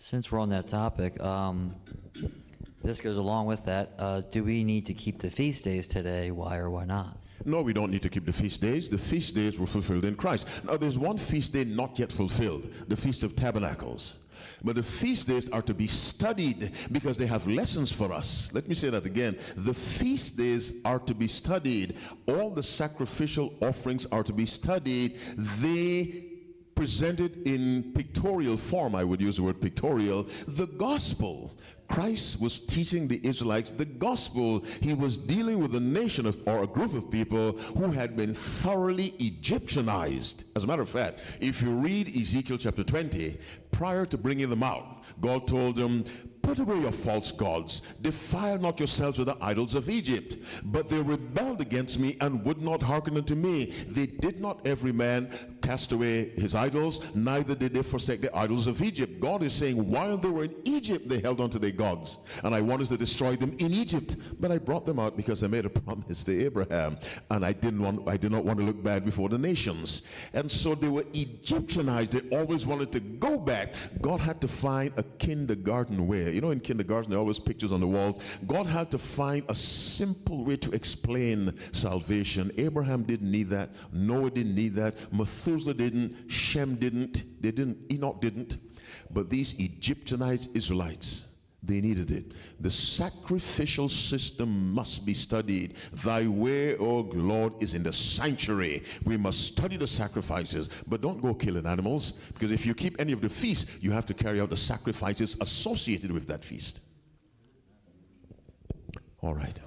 Since we're on that topic, this goes along with that. Do we need to keep the feast days today? Why or why not? No, we don't need to keep the feast days. The feast days were fulfilled in Christ. Now, there's one feast day not yet fulfilled, the Feast of Tabernacles. But the feast days are to be studied because they have lessons for us. Let me say that again. The feast days are to be studied. All the sacrificial offerings are to be studied. They presented in pictorial form, I would use the word pictorial, the gospel. Christ was teaching the Israelites the gospel. He was dealing with a nation or a group of people who had been thoroughly Egyptianized. As a matter of fact, if you read Ezekiel chapter 20, prior to bringing them out, God told them, put away your false gods, defile not yourselves with the idols of Egypt. But they rebelled against me and would not hearken unto me. They did not every man cast away his idols, neither did they forsake the idols of Egypt. God is saying, while they were in Egypt, they held on to their gods, and I wanted to destroy them in Egypt, but I brought them out because I made a promise to Abraham, and I did not want to look bad before the nations. And so they were Egyptianized. They always wanted to go back. God had to find a kindergarten way. You know, in kindergarten, there are always pictures on the walls. God had to find a simple way to explain salvation. Abraham didn't need that. Noah didn't need that. Methuselah didn't. Shem didn't. They didn't. Enoch didn't. But these Egyptianized Israelites, they needed it. The sacrificial system must be studied. Thy way, O Lord, is in the sanctuary. We must study the sacrifices, but don't go killing animals, because if you keep any of the feasts, you have to carry out the sacrifices associated with that feast. All right.